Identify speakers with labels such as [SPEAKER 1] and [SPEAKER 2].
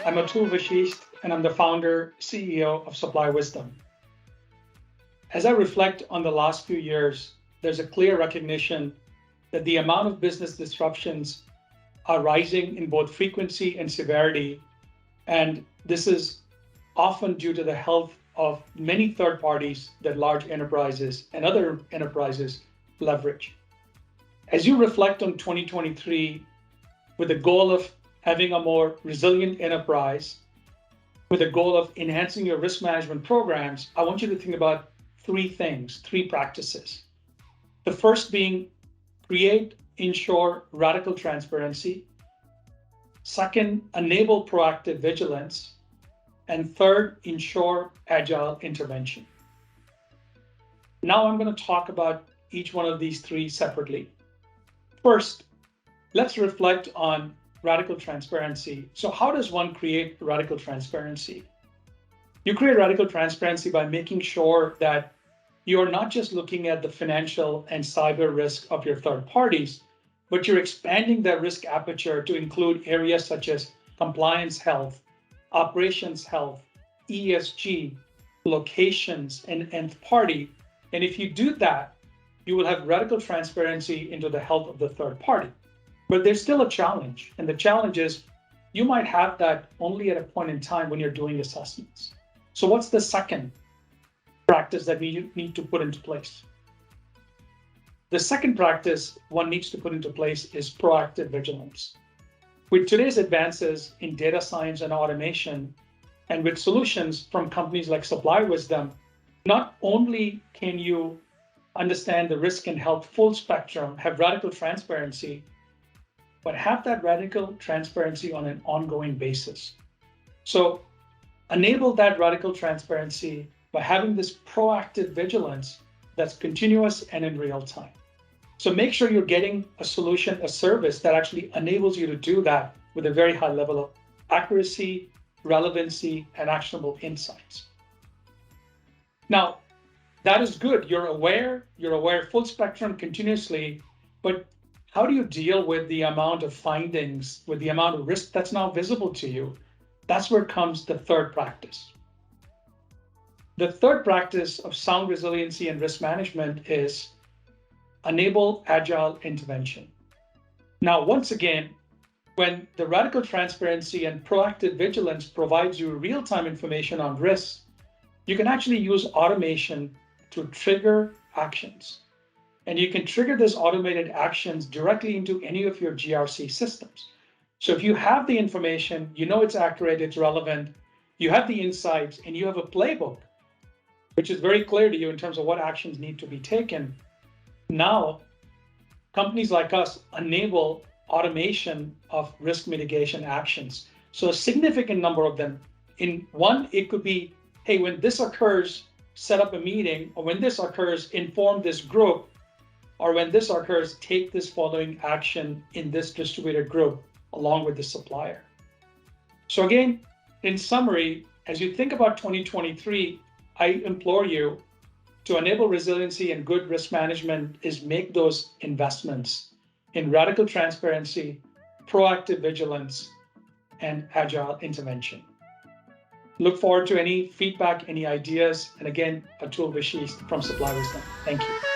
[SPEAKER 1] I'm Atul Vashistha, and I'm the founder, CEO of Supply Wisdom. As I reflect on the last few years, there's a clear recognition that the amount of business disruptions are rising in both frequency and severity, and this is often due to the health of many third parties that large enterprises and other enterprises leverage. As you reflect on 2023 with the goal of having a more resilient enterprise, with the goal of enhancing your risk management programs, I want you to think about three things, three practices. The first being create, ensure radical transparency. Second, enable proactive vigilance. And third, ensure agile intervention. Now I'm going to talk about each one of these three separately. First, let's reflect on radical transparency. So how does one create radical transparency? You create radical transparency by making sure that you're not just looking at the financial and cyber risk of your third parties, but you're expanding that risk aperture to include areas such as compliance health, operations health, ESG, locations, and nth party. And if you do that, you will have radical transparency into the health of the third party. But there's still a challenge. And the challenge is you might have that only at a point in time when you're doing assessments. So what's the second practice that we need to put into place? The second practice one needs to put into place is proactive vigilance. With today's advances in data science and automation, and with solutions from companies like Supply Wisdom, not only can you understand the risk and health full spectrum, have radical transparency, but have that radical transparency on an ongoing basis. So enable that radical transparency by having this proactive vigilance that's continuous and in real time. So make sure you're getting a solution, a service that actually enables you to do that with a very high level of accuracy, relevancy, and actionable insights. Now, that is good. You're aware full spectrum continuously, but how do you deal with the amount of findings, with the amount of risk that's now visible to you? That's where comes the third practice. The third practice of sound resiliency and risk management is enable agile intervention. Now, once again, when the radical transparency and proactive vigilance provides you real-time information on risks, you can actually use automation to trigger actions. And you can trigger these automated actions directly into any of your GRC systems. So if you have the information, you know it's accurate, it's relevant, you have the insights, and you have a playbook, which is very clear to you in terms of what actions need to be taken. Now, companies like us enable automation of risk mitigation actions. So a significant number of them. In one, it could be, hey, when this occurs, set up a meeting, or when this occurs, inform this group, or when this occurs, take this following action in this distributed group along with the supplier. So again, in summary, as you think about 2023, I implore you to enable resiliency and good risk management is make those investments in radical transparency, proactive vigilance, and agile intervention. Look forward to any feedback, any ideas. And again, Atul Vashistha from Supply Wisdom. Thank you.